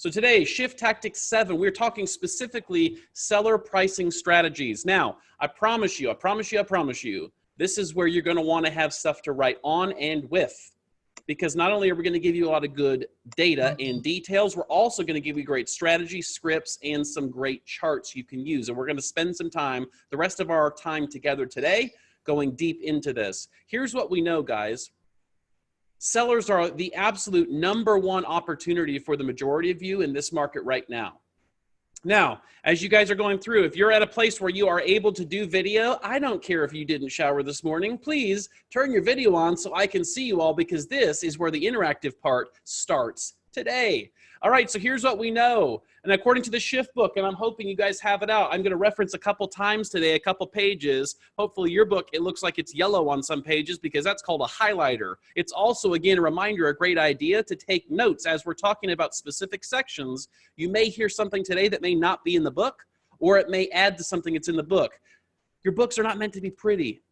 So today, shift tactic 7, we're talking specifically seller pricing strategies. Now, I promise you, this is where you're going to want to have stuff to write on and with. Because not only are we going to give you a lot of good data and details, we're also going to give you great strategy, scripts, and some great charts you can use. And we're going to spend some time, the rest of our time together today, going deep into this. Here's what we know, guys. Sellers are the absolute #1 opportunity for the majority of you in this market right now. Now, as you guys are going through, if you're at a place where you are able to do video, I don't care if you didn't shower this morning, please turn your video on so I can see you all, because this is where the interactive part starts today. All right, so here's what we know. And according to the shift book, and I'm hoping you guys have it out, I'm going to reference a couple times today, a couple pages. Hopefully your book, it looks like it's yellow on some pages because that's called a highlighter. It's also, again, a reminder, a great idea to take notes as we're talking about specific sections. You may hear something today that may not be in the book, or it may add to something that's in the book. Your books are not meant to be pretty.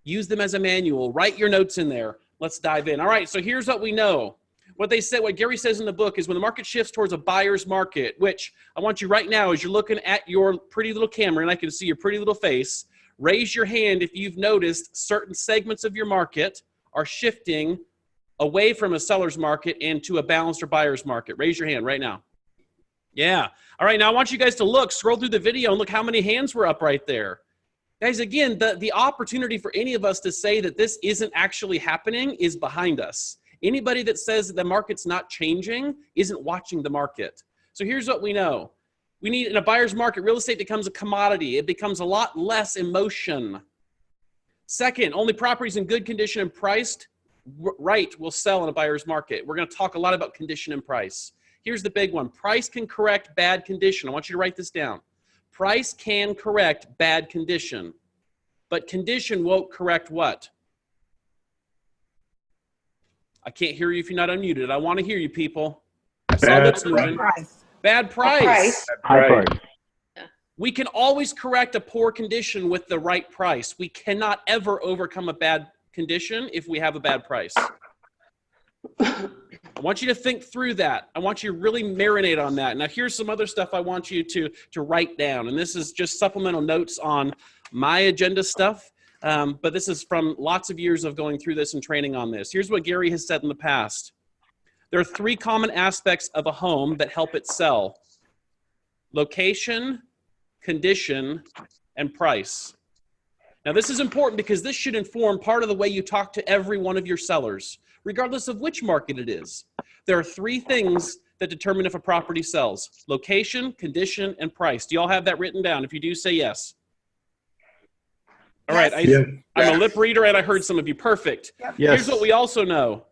Use them as a manual. Write your notes in there. Let's dive in. All right, so here's what we know. What they said, what Gary says in the book is when the market shifts towards a buyer's market, which I want you right now as you're looking at your pretty little camera and I can see your pretty little face, raise your hand if you've noticed certain segments of your market are shifting away from a seller's market and to a balanced or buyer's market. Raise your hand right now. Yeah. All right, now I want you guys to look, scroll through the video and look how many hands were up right there. Guys, again, the opportunity for any of us to say that this isn't actually happening is behind us. Anybody that says that the market's not changing isn't watching the market. So here's what we know. We need, in a buyer's market, real estate becomes a commodity. It becomes a lot less emotion. Second, only properties in good condition and priced right will sell in a buyer's market. We're going to talk a lot about condition and price. Here's the big one. Price can correct bad condition. I want you to write this down. Price can correct bad condition, but condition won't correct what? I can't hear you if you're not unmuted. I want to hear you, people. I saw lips moving. Bad price. High price. We can always correct a poor condition with the right price. We cannot ever overcome a bad condition if we have a bad price. I want you to think through that. I want you to really marinate on that. Now, here's some other stuff I want you to write down. And this is just supplemental notes on my agenda stuff. But this is from lots of years of going through this and training on this. Here's what Gary has said in the past. There are 3 common aspects of a home that help it sell: location, condition, and price. Now, this is important because this should inform part of the way you talk to every one of your sellers, regardless of which market it is. There are 3 things that determine if a property sells: location, condition, and price. Do you all have that written down? If you do, say yes. All right, I'm a lip reader and I heard some of you. Perfect. Yep. Yes. Here's what we also know.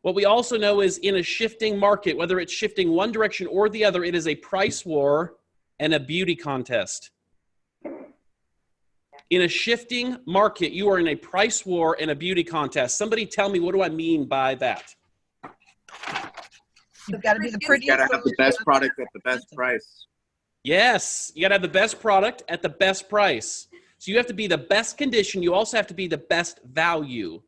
What we also know is in a shifting market, whether it's shifting one direction or the other, it is a price war and a beauty contest. In a shifting market, you are in a price war and a beauty contest. Somebody tell me, what do I mean by that? You've got to be the prettiest. You got to have the best product at the best price. Yes, you got to have the best product at the best price. So you have to be the best condition. You also have to be the best value,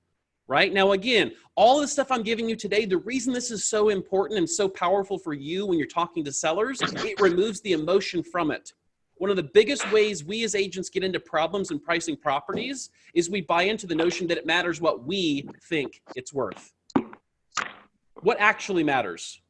right? Now, again, all the stuff I'm giving you today, the reason this is so important and so powerful for you when you're talking to sellers, it removes the emotion from it. One of the biggest ways we as agents get into problems in pricing properties is we buy into the notion that it matters what we think it's worth. What actually matters?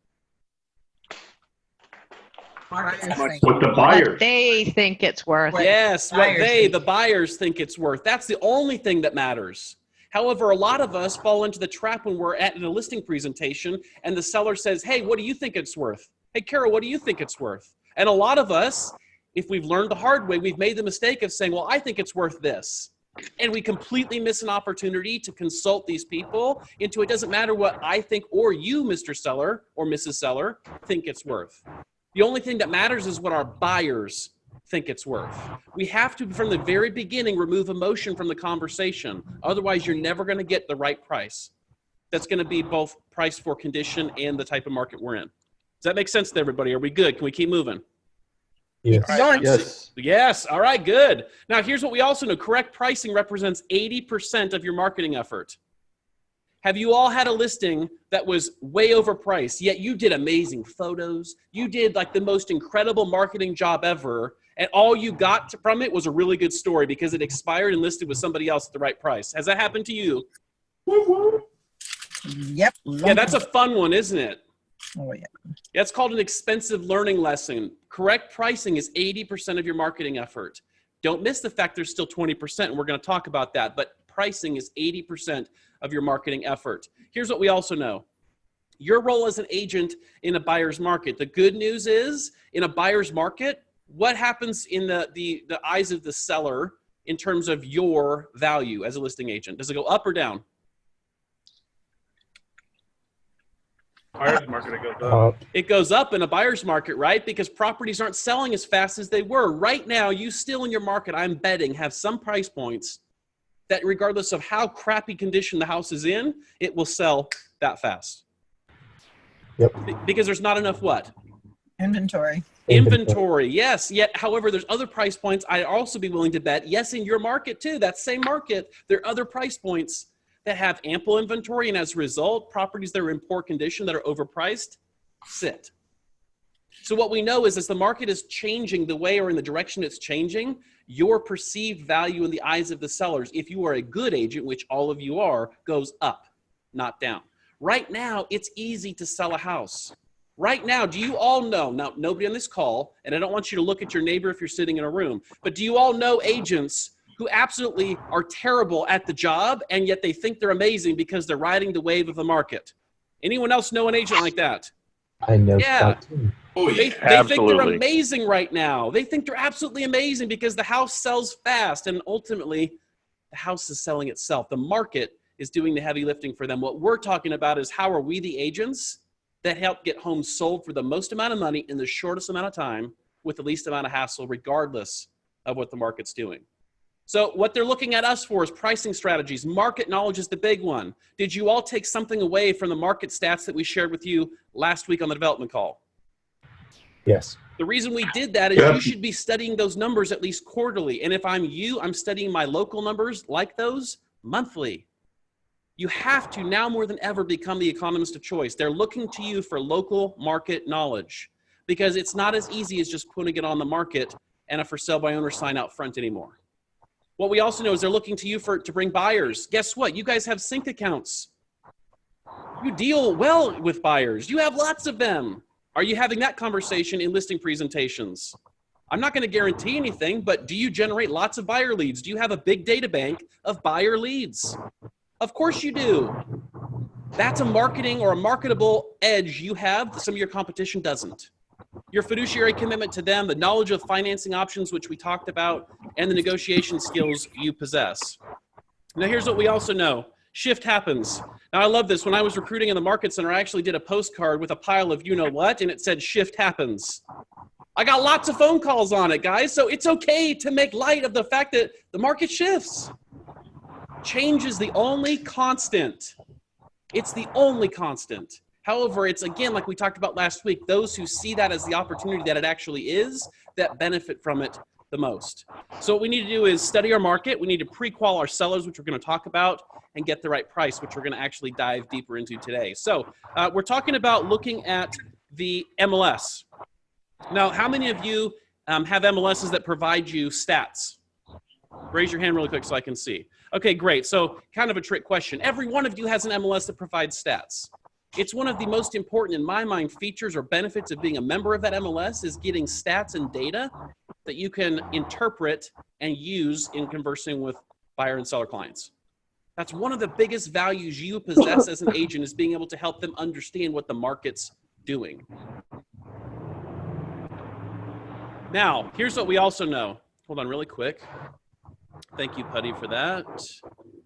What the buyers. What they think it's worth. Yes, what the buyers think it's worth. That's the only thing that matters. However, a lot of us fall into the trap when we're at a listing presentation and the seller says, hey, what do you think it's worth? Hey, Carol, what do you think it's worth? And a lot of us, if we've learned the hard way, we've made the mistake of saying, well, I think it's worth this. And we completely miss an opportunity to consult these people into it doesn't matter what I think or you, Mr. Seller or Mrs. Seller, think it's worth. The only thing that matters is what our buyers think it's worth. We have to, from the very beginning, remove emotion from the conversation. Otherwise, you're never going to get the right price. That's going to be both price for condition and the type of market we're in. Does that make sense to everybody? Are we good? Can we keep moving? Yes. Right, yes. Yes. All right, good. Now, here's what we also know. Correct pricing represents 80% of your marketing effort. Have you all had a listing that was way overpriced, yet you did amazing photos, you did like the most incredible marketing job ever, and all you got from it was a really good story because it expired and listed with somebody else at the right price? Has that happened to you? Yep. Yeah, that's a fun one, isn't it? Oh, yeah. That's called an expensive learning lesson. Correct pricing is 80% of your marketing effort. Don't miss the fact there's still 20%, and we're going to talk about that, but pricing is 80% of your marketing effort. Here's what we also know. Your role as an agent in a buyer's market. The good news is, in a buyer's market, what happens in the eyes of the seller in terms of your value as a listing agent? Does it go up or down? Buyer's market, it goes up. It goes up in a buyer's market, right? Because properties aren't selling as fast as they were. Right now, you still in your market, I'm betting, have some price points that regardless of how crappy condition the house is in, it will sell that fast. Yep. Because there's not enough what? Inventory. Inventory, yes. Yet, however, there's other price points I'd also be willing to bet, yes, in your market too, that same market, there are other price points that have ample inventory, and as a result, properties that are in poor condition that are overpriced sit. So what we know is as the market is changing the way or in the direction it's changing, your perceived value in the eyes of the sellers, if you are a good agent, which all of you are, goes up, not down. Right now, it's easy to sell a house. Right now, do you all know, now nobody on this call, and I don't want you to look at your neighbor if you're sitting in a room, but do you all know agents who absolutely are terrible at the job, and yet they think they're amazing because they're riding the wave of the market? Anyone else know an agent like that? I know. Yeah. Oh, They yeah. think they're amazing right now. They think they're absolutely amazing because the house sells fast, and ultimately, the house is selling itself. The market is doing the heavy lifting for them. What we're talking about is how are we the agents that help get homes sold for the most amount of money in the shortest amount of time with the least amount of hassle, regardless of what the market's doing. So what they're looking at us for is pricing strategies. Market knowledge is the big one. Did you all take something away from the market stats that we shared with you last week on the development call? Yes. The reason we did that is you should be studying those numbers at least quarterly. And if I'm you, I'm studying my local numbers like those monthly. You have to now more than ever become the economist of choice. They're looking to you for local market knowledge because it's not as easy as just putting it on the market and a for sale by owner sign out front anymore. What we also know is they're looking to you to bring buyers. Guess what? You guys have sync accounts. You deal well with buyers. You have lots of them. Are you having that conversation in listing presentations? I'm not going to guarantee anything, but do you generate lots of buyer leads? Do you have a big data bank of buyer leads? Of course you do. That's a marketing or a marketable edge you have that some of your competition doesn't. Your fiduciary commitment to them, the knowledge of financing options, which we talked about, and the negotiation skills you possess. Now, here's what we also know. Shift happens. Now, I love this. When I was recruiting in the Market Center, I actually did a postcard with a pile of you-know-what, and it said, shift happens. I got lots of phone calls on it, guys, so it's okay to make light of the fact that the market shifts. Change is the only constant. It's the only constant. However, it's, again, like we talked about last week, those who see that as the opportunity that it actually is that benefit from it the most. So what we need to do is study our market. We need to pre-qual our sellers, which we're going to talk about, and get the right price, which we're going to actually dive deeper into today. So we're talking about looking at the MLS. Now, how many of you have MLSs that provide you stats? Raise your hand really quick so I can see. Okay, great. So kind of a trick question. Every one of you has an MLS that provides stats. It's one of the most important, in my mind, features or benefits of being a member of that MLS is getting stats and data that you can interpret and use in conversing with buyer and seller clients. That's one of the biggest values you possess as an agent is being able to help them understand what the market's doing. Now, here's what we also know. Hold on really quick. Thank you, Putty, for that.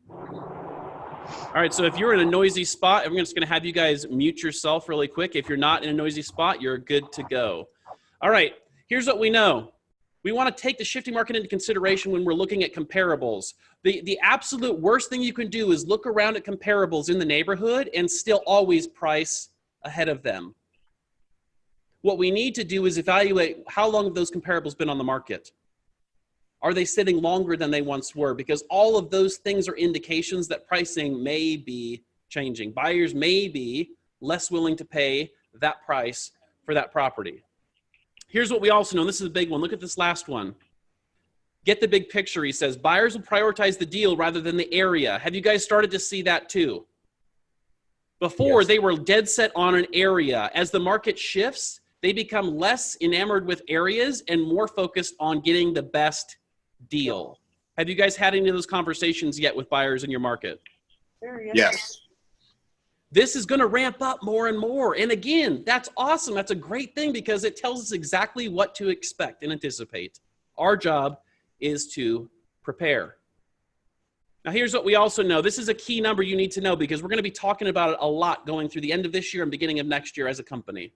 All right, so if you're in a noisy spot, I'm just going to have you guys mute yourself really quick. If you're not in a noisy spot, you're good to go. All right, here's what we know. We want to take the shifting market into consideration when we're looking at comparables. The absolute worst thing you can do is look around at comparables in the neighborhood and still always price ahead of them. What we need to do is evaluate how long have those comparables been on the market. Are they sitting longer than they once were? Because all of those things are indications that pricing may be changing. Buyers may be less willing to pay that price for that property. Here's what we also know, and this is a big one. Look at this last one. Get the big picture, he says. Buyers will prioritize the deal rather than the area. Have you guys started to see that too? Before, Yes. they were dead set on an area. As the market shifts, they become less enamored with areas and more focused on getting the best deal. Have you guys had any of those conversations yet with buyers in your market? Yes. This is going to ramp up more and more. And again, that's awesome. That's a great thing because it tells us exactly what to expect and anticipate. Our job is to prepare. Now, here's what we also know. This is a key number you need to know because we're going to be talking about it a lot going through the end of this year and beginning of next year as a company.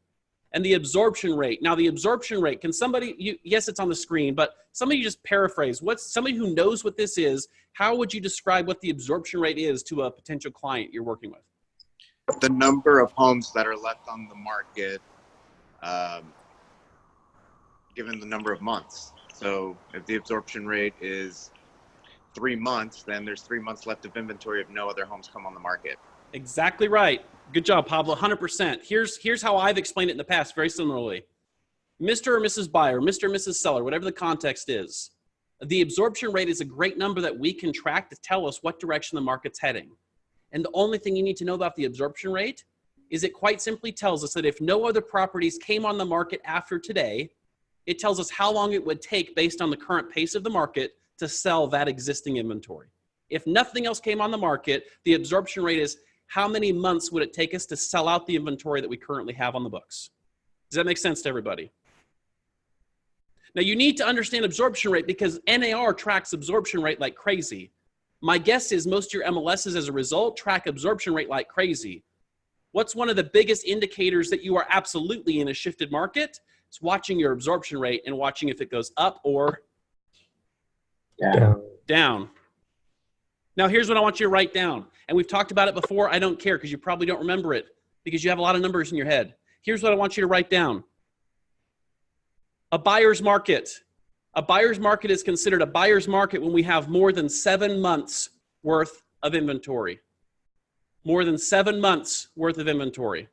And the absorption rate. Now, the absorption rate, can somebody, yes, it's on the screen, but somebody just paraphrase. Somebody who knows what this is, how would you describe what the absorption rate is to a potential client you're working with? The number of homes that are left on the market, given the number of months. So if the absorption rate is 3 months, then there's 3 months left of inventory if no other homes come on the market. Exactly right. Good job, Pablo, 100%. Here's how I've explained it in the past, very similarly. Mr. or Mrs. Buyer, Mr. or Mrs. Seller, whatever the context is, the absorption rate is a great number that we can track to tell us what direction the market's heading. And the only thing you need to know about the absorption rate is it quite simply tells us that if no other properties came on the market after today, it tells us how long it would take based on the current pace of the market to sell that existing inventory. If nothing else came on the market, the absorption rate is how many months would it take us to sell out the inventory that we currently have on the books? Does that make sense to everybody? Now, you need to understand absorption rate because NAR tracks absorption rate like crazy. My guess is most of your MLSs as a result track absorption rate like crazy. What's one of the biggest indicators that you are absolutely in a shifted market? It's watching your absorption rate and watching if it goes up or down. Now, here's what I want you to write down. And we've talked about it before. I don't care because you probably don't remember it because you have a lot of numbers in your head. Here's what I want you to write down. A buyer's market. A buyer's market is considered a buyer's market when we have more than 7 months worth of inventory. More than 7 months worth of inventory.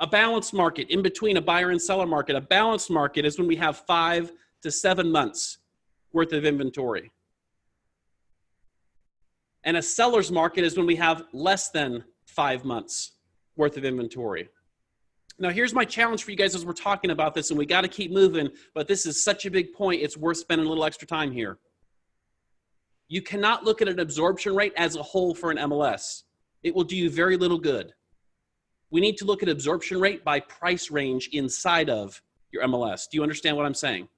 A balanced market, in between a buyer and seller market. A balanced market is when we have 5 to 7 months worth of inventory. And a seller's market is when we have less than 5 months worth of inventory. Now, here's my challenge for you guys as we're talking about this, and we got to keep moving, but this is such a big point, it's worth spending a little extra time here. You cannot look at an absorption rate as a whole for an MLS. It will do you very little good. We need to look at absorption rate by price range inside of your MLS. Do you understand what I'm saying?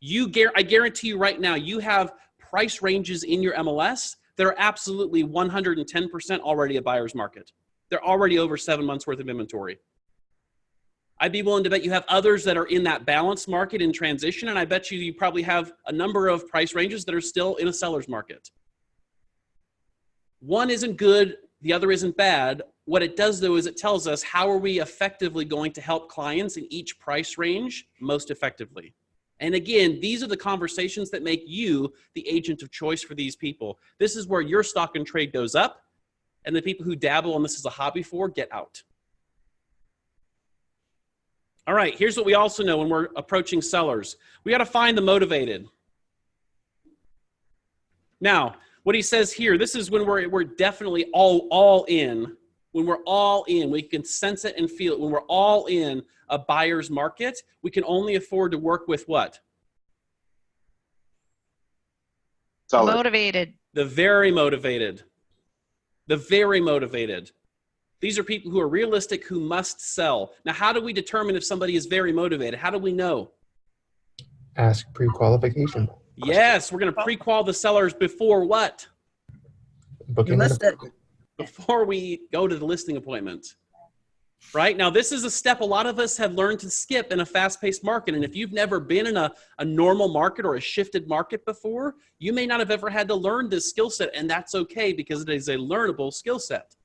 I guarantee you right now, you have price ranges in your MLS that are absolutely 110% already a buyer's market. They're already over 7 months worth of inventory. I'd be willing to bet you have others that are in that balanced market in transition, and I bet you probably have a number of price ranges that are still in a seller's market. One isn't good, the other isn't bad. What it does, though, is it tells us how are we effectively going to help clients in each price range most effectively. And again, these are the conversations that make you the agent of choice for these people. This is where your stock and trade goes up, and the people who dabble, and this is a hobby for, get out. All right, here's what we also know when we're approaching sellers. We got to find the motivated. Now, what he says here, this is when we're definitely all in. When we're all in, we can sense it and feel it. When we're all in a buyer's market, we can only afford to work with what? Seller. Motivated. The very motivated. The very motivated. These are people who are realistic, who must sell. Now, how do we determine if somebody is very motivated? How do we know? Ask pre-qualification. Yes, we're going to pre-qual the sellers before what? Booking You an list it. Before we go to the listing appointment. Right? Now, this is a step a lot of us have learned to skip in a fast-paced market. And if you've never been in a normal market or a shifted market before, you may not have ever had to learn this skill set. And that's okay because it is a learnable skill set.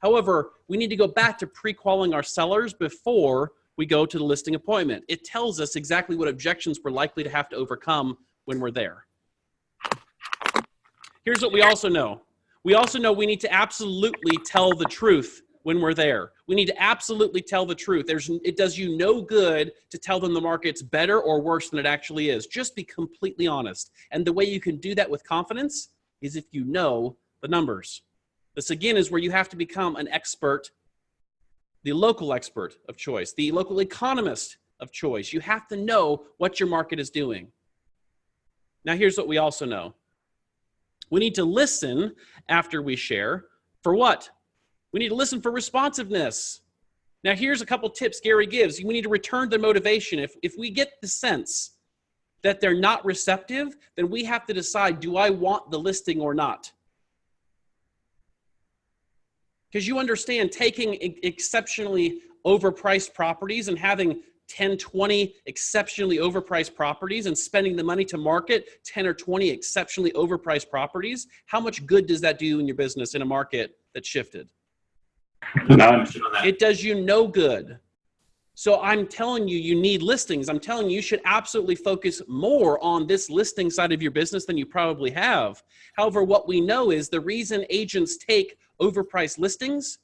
However, we need to go back to pre-qualifying our sellers before we go to the listing appointment. It tells us exactly what objections we're likely to have to overcome when we're there. Here's what we also know. We also know we need to absolutely tell the truth when we're there. We need to absolutely tell the truth. It does you no good to tell them the market's better or worse than it actually is. Just be completely honest. And the way you can do that with confidence is if you know the numbers. This again is where you have to become an expert, the local expert of choice, the local economist of choice. You have to know what your market is doing. Now here's what we also know. We need to listen after we share. For what? We need to listen for responsiveness. Now here's a couple tips Gary gives. We need to return their motivation. If we get the sense that they're not receptive, then we have to decide, do I want the listing or not? Because you understand, taking exceptionally overpriced properties and having 10, 20 exceptionally overpriced properties and spending the money to market 10 or 20 exceptionally overpriced properties, how much good does that do in your business in a market that shifted? None. It does you no good. So I'm telling you, you need listings. I'm telling you, you should absolutely focus more on this listing side of your business than you probably have. However, what we know is the reason agents take overpriced listings,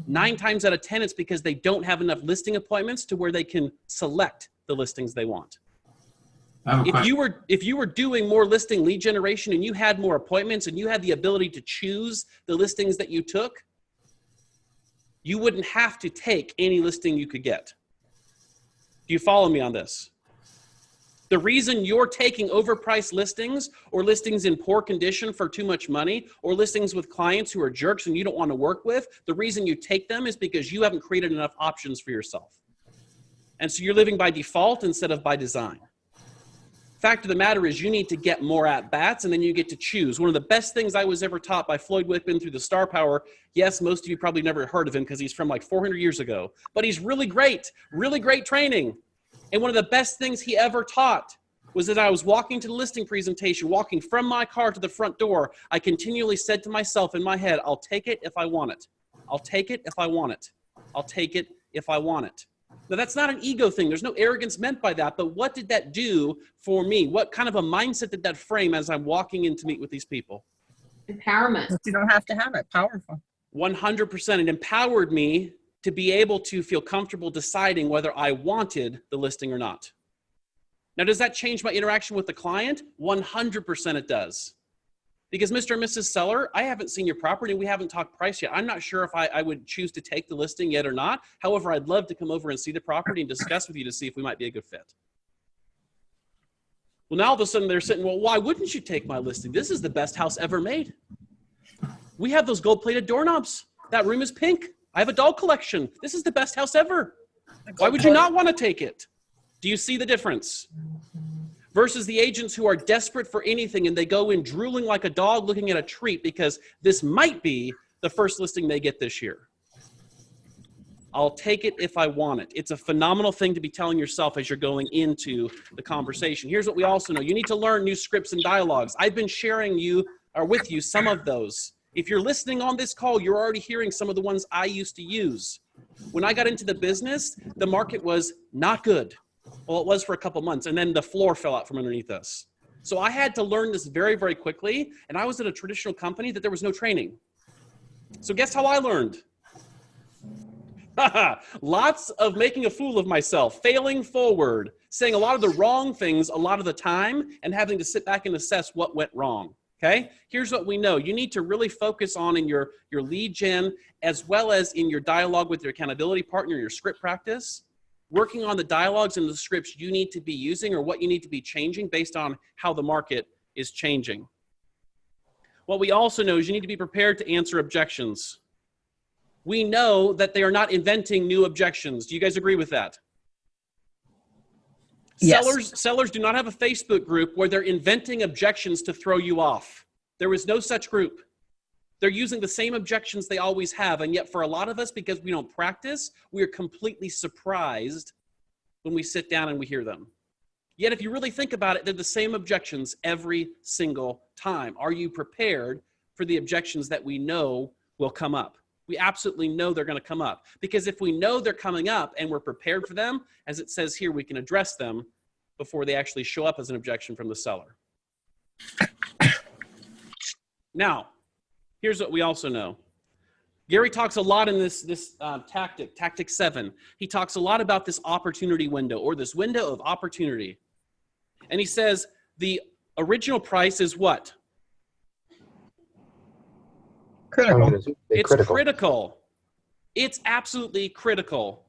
9 times out of 10, it's because they don't have enough listing appointments to where they can select the listings they want. If you were doing more listing lead generation and you had more appointments and you had the ability to choose the listings that you took, you wouldn't have to take any listing you could get. Do you follow me on this? The reason you're taking overpriced listings or listings in poor condition for too much money or listings with clients who are jerks and you don't want to work with, the reason you take them is because you haven't created enough options for yourself. And so you're living by default instead of by design. Fact of the matter is you need to get more at-bats and then you get to choose. One of the best things I was ever taught by Floyd Wickman through the Star Power, yes, most of you probably never heard of him because he's from like 400 years ago, but he's really great training. And one of the best things he ever taught was that I was walking to the listing presentation, walking from my car to the front door. I continually said to myself in my head, I'll take it if I want it. I'll take it if I want it. I'll take it if I want it. Now, that's not an ego thing. There's no arrogance meant by that. But what did that do for me? What kind of a mindset did that frame as I'm walking in to meet with these people? Empowerment. But you don't have to have it. Powerful. 100%. It empowered me to be able to feel comfortable deciding whether I wanted the listing or not. Now, does that change my interaction with the client? 100% it does. Because Mr. and Mrs. Seller, I haven't seen your property. We haven't talked price yet. I'm not sure if I would choose to take the listing yet or not. However, I'd love to come over and see the property and discuss with you to see if we might be a good fit. Well, now all of a sudden they're sitting, well, why wouldn't you take my listing? This is the best house ever made. We have those gold-plated doorknobs. That room is pink. I have a doll collection. This is the best house ever. Why would you not want to take it? Do you see the difference? Versus the agents who are desperate for anything and they go in drooling like a dog looking at a treat because this might be the first listing they get this year. I'll take it if I want it. It's a phenomenal thing to be telling yourself as you're going into the conversation. Here's what we also know. You need to learn new scripts and dialogues. I've been sharing with you some of those. If you're listening on this call, you're already hearing some of the ones I used to use. When I got into the business, the market was not good. Well, it was for a couple months, and then the floor fell out from underneath us. So I had to learn this very, very quickly, and I was at a traditional company that there was no training. So guess how I learned? Lots of making a fool of myself, failing forward, saying a lot of the wrong things a lot of the time, and having to sit back and assess what went wrong. Okay, here's what we know. You need to really focus on in your lead gen, as well as in your dialogue with your accountability partner, your script practice, working on the dialogues and the scripts you need to be using or what you need to be changing based on how the market is changing. What we also know is you need to be prepared to answer objections. We know that they are not inventing new objections. Do you guys agree with that? Yes. Sellers do not have a Facebook group where they're inventing objections to throw you off. There is no such group. They're using the same objections they always have. And yet for a lot of us, because we don't practice, we are completely surprised when we sit down and we hear them. Yet if you really think about it, they're the same objections every single time. Are you prepared for the objections that we know will come up? We absolutely know they're going to come up. Because if we know they're coming up and we're prepared for them, as it says here, we can address them before they actually show up as an objection from the seller. Now, here's what we also know. Gary talks a lot in this tactic 7. He talks a lot about this opportunity window, or this window of opportunity. And he says the original price is what? Critical. It's critical. It's absolutely critical.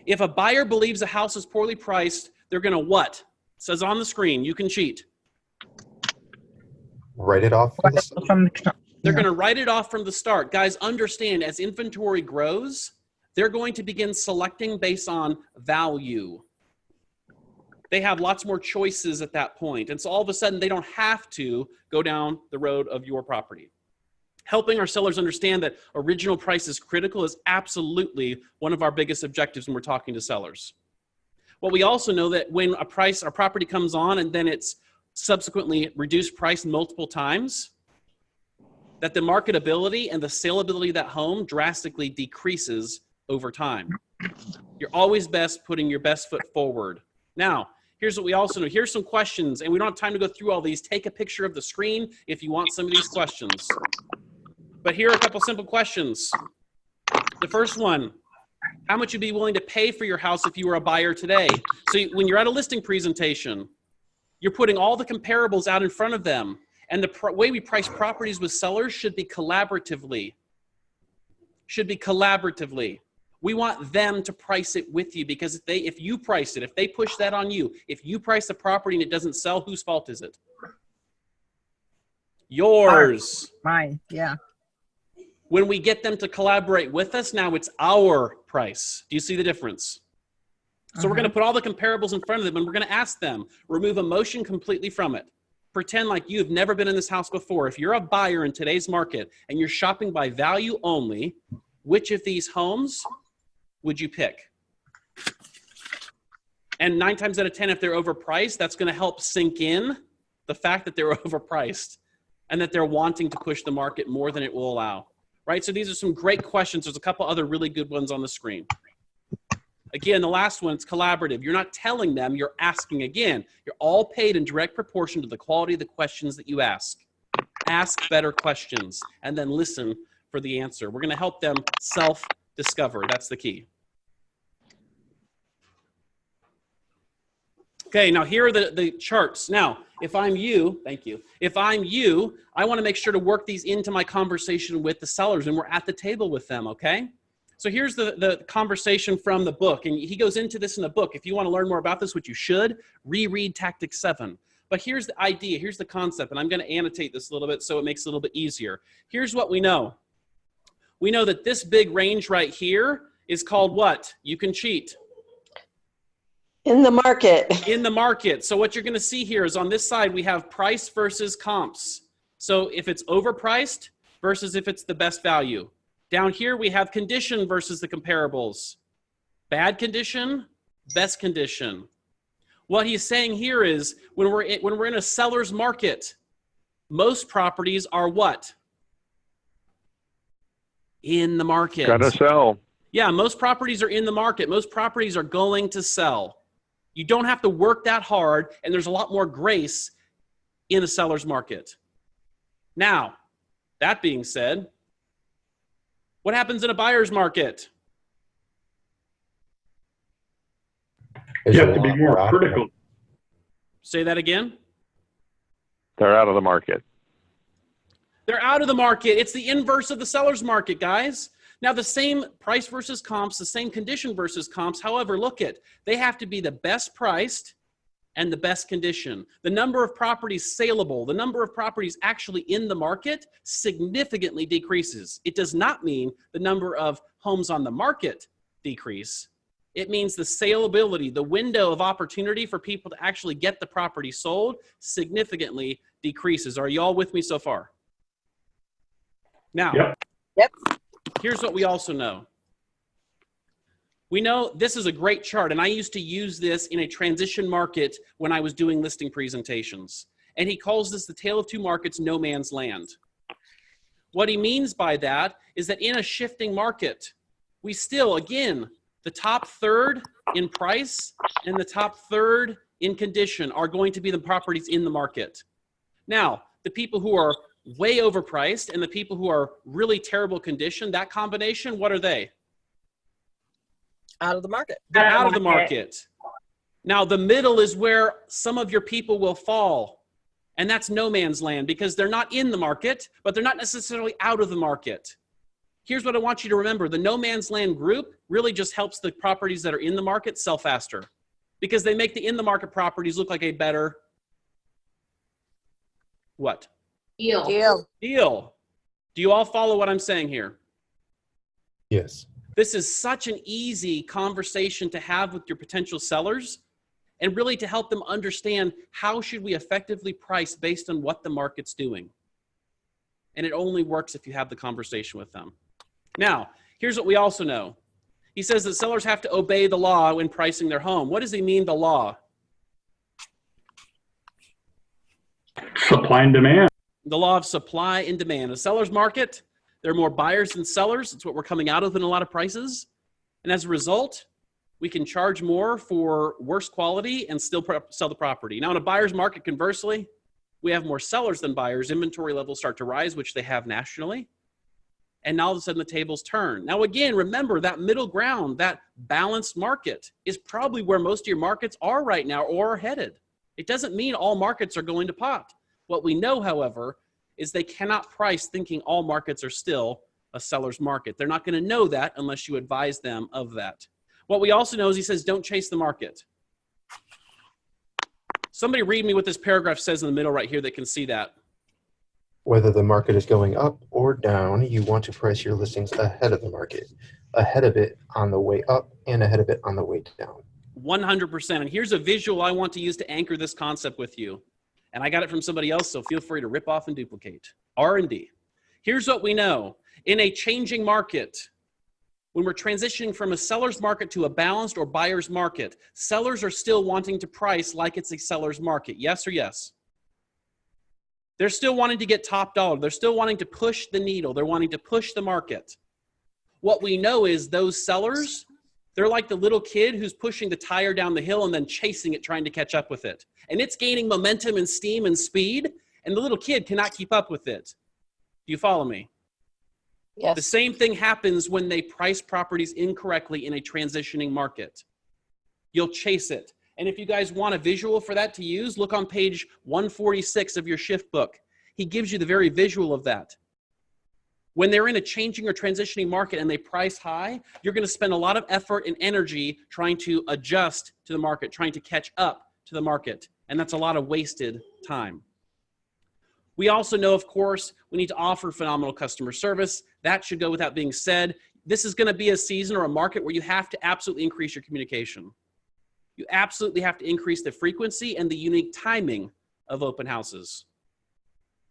If a buyer believes a house is poorly priced, they're going to what? It says on the screen, you can cheat. Write it off from the They're going to write it off from the start. Guys, understand, as inventory grows, they're going to begin selecting based on value. They have lots more choices at that point. And so all of a sudden, they don't have to go down the road of your property. Helping our sellers understand that original price is critical is absolutely one of our biggest objectives when we're talking to sellers. What we also know that when our property comes on and then it's subsequently reduced price multiple times, that the marketability and the saleability of that home drastically decreases over time. You're always best putting your best foot forward. Now, here's what we also know. Here's some questions, and we don't have time to go through all these. Take a picture of the screen if you want some of these questions. But here are a couple simple questions. The first one, how much would you be willing to pay for your house if you were a buyer today? So when you're at a listing presentation, you're putting all the comparables out in front of them. And the way we price properties with sellers should be collaboratively. We want them to price it with you, because if you price it, if they push that on you, if you price the property and it doesn't sell, whose fault is it? Yours. Mine, yeah. When we get them to collaborate with us, now it's our price. Do you see the difference? So we're going to put all the comparables in front of them, and we're going to ask them, remove emotion completely from it. Pretend like you've never been in this house before. If you're a buyer in today's market and you're shopping by value only, which of these homes would you pick? And 9 times out of 10, if they're overpriced, that's going to help sink in the fact that they're overpriced and that they're wanting to push the market more than it will allow. Right? So these are some great questions. There's a couple other really good ones on the screen. Again, the last one, it's collaborative. You're not telling them, you're asking again. You're all paid in direct proportion to the quality of the questions that you ask. Ask better questions and then listen for the answer. We're going to help them self-discover. That's the key. Okay, now here are the charts. Now, if I'm you, thank you. If I'm you, I want to make sure to work these into my conversation with the sellers, and we're at the table with them, okay? So here's the conversation from the book, and he goes into this in the book. If you want to learn more about this, which you should, reread Tactic 7. But here's the idea, here's the concept, and I'm going to annotate this a little bit so it makes it a little bit easier. Here's what we know. We know that this big range right here is called what? You can cheat. In the market. In the market. So what you're going to see here is on this side, we have price versus comps. So if it's overpriced versus if it's the best value. Down here, we have condition versus the comparables. Bad condition, best condition. What he's saying here is when we're in a seller's market, most properties are what? In the market. Gotta sell. Yeah, most properties are in the market. Most properties are going to sell. You don't have to work that hard, and there's a lot more grace in a seller's market. Now, that being said, what happens in a buyer's market? You have to be more critical. Say that again. They're out of the market. They're out of the market. It's the inverse of the seller's market, guys. Now, the same price versus comps, the same condition versus comps. However, look at, they have to be the best priced and the best condition. The number of properties saleable, the number of properties actually in the market significantly decreases. It does not mean the number of homes on the market decrease. It means the saleability, the window of opportunity for people to actually get the property sold significantly decreases. Are you all with me so far? Now, Yep. Here's what we also know. We know this is a great chart, and I used to use this in a transition market when I was doing listing presentations. And he calls this the tale of two markets, no man's land. What he means by that is that in a shifting market, we still, again, the top third in price and the top third in condition are going to be the properties in the market. Now, the people who are way overpriced and the people who are really terrible condition, that combination, what are they? Out of the market. They're out of the market. Now, the middle is where some of your people will fall. And that's no man's land because they're not in the market, but they're not necessarily out of the market. Here's what I want you to remember. The no man's land group really just helps the properties that are in the market sell faster because they make the in the market properties look like a better what? Deal. Deal. Do you all follow what I'm saying here? Yes. This is such an easy conversation to have with your potential sellers and really to help them understand how should we effectively price based on what the market's doing. And it only works if you have the conversation with them. Now, here's what we also know. He says that sellers have to obey the law when pricing their home. What does he mean, the law? Supply and demand. The law of supply and demand. A seller's market, there are more buyers than sellers. It's what we're coming out of in a lot of prices. And as a result, we can charge more for worse quality and still sell the property. Now, in a buyer's market, conversely, we have more sellers than buyers. Inventory levels start to rise, which they have nationally. And now all of a sudden the tables turn. Now, again, remember that middle ground, that balanced market is probably where most of your markets are right now or are headed. It doesn't mean all markets are going to pot. What we know, however, is they cannot price thinking all markets are still a seller's market. They're not going to know that unless you advise them of that. What we also know is he says, don't chase the market. Somebody read me what this paragraph says in the middle right here that can see that. Whether the market is going up or down, you want to price your listings ahead of the market, ahead of it on the way up and ahead of it on the way down. 100%. And here's a visual I want to use to anchor this concept with you. And I got it from somebody else, so feel free to rip off and duplicate. R&D. Here's what we know. In a changing market, when we're transitioning from a seller's market to a balanced or buyer's market, sellers are still wanting to price like it's a seller's market. Yes or yes? They're still wanting to get top dollar. They're still wanting to push the needle. They're wanting to push the market. What we know is those sellers, they're like the little kid who's pushing the tire down the hill and then chasing it, trying to catch up with it. And it's gaining momentum and steam and speed, and the little kid cannot keep up with it. Do you follow me? Yes. The same thing happens when they price properties incorrectly in a transitioning market. You'll chase it. And if you guys want a visual for that to use, look on page 146 of your shift book. He gives you the very visual of that. When they're in a changing or transitioning market and they price high, you're going to spend a lot of effort and energy trying to adjust to the market, trying to catch up to the market. And that's a lot of wasted time. We also know, of course, we need to offer phenomenal customer service. That should go without being said. This is going to be a season or a market where you have to absolutely increase your communication. You absolutely have to increase the frequency and the unique timing of open houses.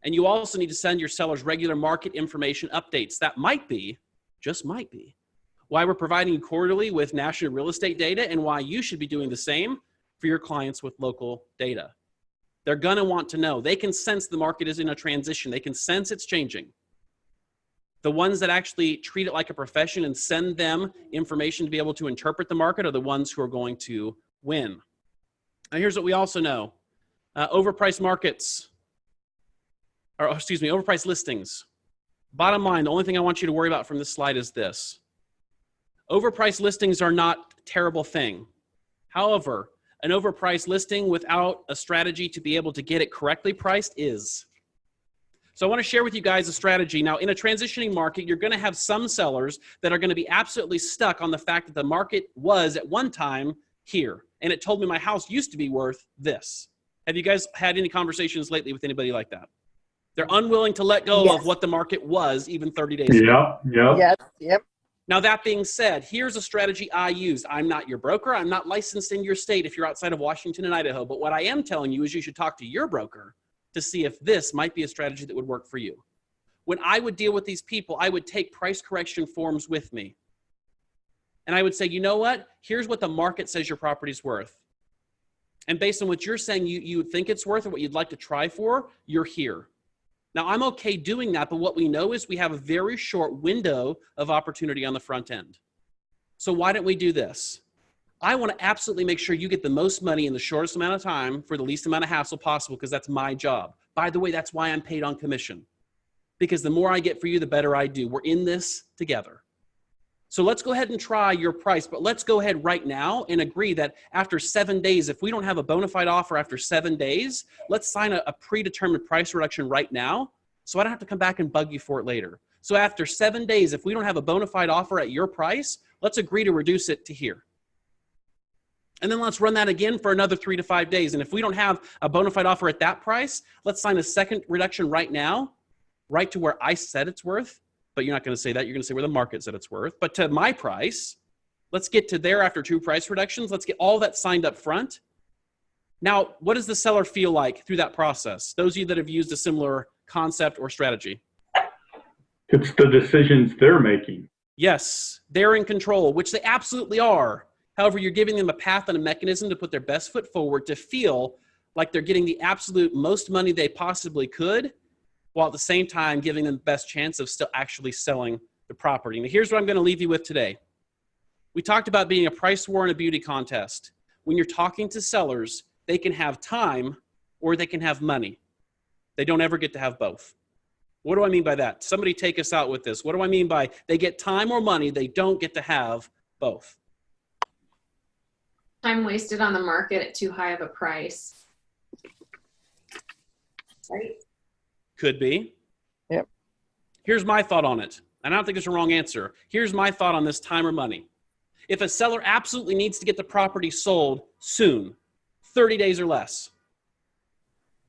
And you also need to send your sellers regular market information updates. That might be, just might be, why we're providing you quarterly with national real estate data and why you should be doing the same for your clients with local data. They're going to want to know. They can sense the market is in a transition. They can sense it's changing. The ones that actually treat it like a profession and send them information to be able to interpret the market are the ones who are going to win. Now, here's what we also know. Overpriced markets, overpriced listings. Bottom line, the only thing I want you to worry about from this slide is this. Overpriced listings are not a terrible thing. However, an overpriced listing without a strategy to be able to get it correctly priced is. So I want to share with you guys a strategy. Now, in a transitioning market, you're going to have some sellers that are going to be absolutely stuck on the fact that the market was at one time here. And it told me my house used to be worth this. Have you guys had any conversations lately with anybody like that? They're unwilling to let go of what the market was even 30 days ago. Yep. Now, that being said, here's a strategy I use. I'm not your broker. I'm not licensed in your state if you're outside of Washington and Idaho. But what I am telling you is you should talk to your broker to see if this might be a strategy that would work for you. When I would deal with these people, I would take price correction forms with me. And I would say, you know what? Here's what the market says your property's worth. And based on what you're saying you think it's worth or what you'd like to try for, you're here. Now, I'm okay doing that, but what we know is we have a very short window of opportunity on the front end. So why don't we do this? I want to absolutely make sure you get the most money in the shortest amount of time for the least amount of hassle possible because that's my job. By the way, that's why I'm paid on commission. because the more I get for you, the better I do. We're in this together. So let's go ahead and try your price, but let's go ahead right now and agree that after 7 days, if we don't have a bona fide offer after 7 days, let's sign a predetermined price reduction right now so I don't have to come back and bug you for it later. So after 7 days, if we don't have a bona fide offer at your price, let's agree to reduce it to here. And then let's run that again for another 3 to 5 days. And if we don't have a bona fide offer at that price, let's sign a second reduction right now, right to where I said it's worth. But you're not going to say that. You're going to say where the market said it's worth. But to my price, let's get to there after 2 price reductions. Let's get all that signed up front. Now, what does the seller feel like through that process? Those of you that have used a similar concept or strategy. It's the decisions they're making. Yes, they're in control, which they absolutely are. However, you're giving them a path and a mechanism to put their best foot forward to feel like they're getting the absolute most money they possibly could, while at the same time giving them the best chance of still actually selling the property. Now, here's what I'm going to leave you with today. We talked about being a price war and a beauty contest. When you're talking to sellers, they can have time or they can have money. They don't ever get to have both. What do I mean by that? Somebody take us out with this. What do I mean by they get time or money? They don't get to have both. Time wasted on the market at too high of a price. Right? Could be. Yep. Here's my thought on it. And I don't think it's a wrong answer. Here's my thought on this time or money. If a seller absolutely needs to get the property sold soon, 30 days or less,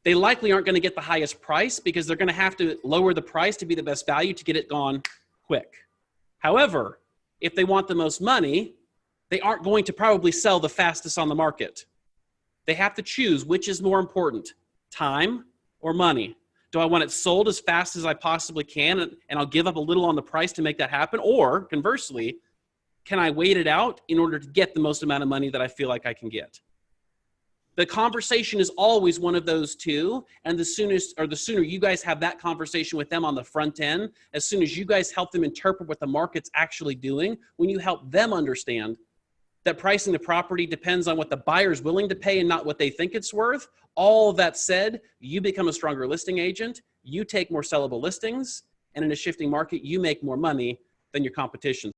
they likely aren't going to get the highest price because they're going to have to lower the price to be the best value to get it gone quick. However, if they want the most money, they aren't going to probably sell the fastest on the market. They have to choose which is more important, time or money. Do I want it sold as fast as I possibly can and I'll give up a little on the price to make that happen? Or conversely, can I wait it out in order to get the most amount of money that I feel like I can get? The conversation is always one of those two. And the sooner you guys have that conversation with them on the front end, as soon as you guys help them interpret what the market's actually doing, when you help them understand that pricing the property depends on what the buyer's willing to pay and not what they think it's worth. All of that said, you become a stronger listing agent, you take more sellable listings, and in a shifting market, you make more money than your competition.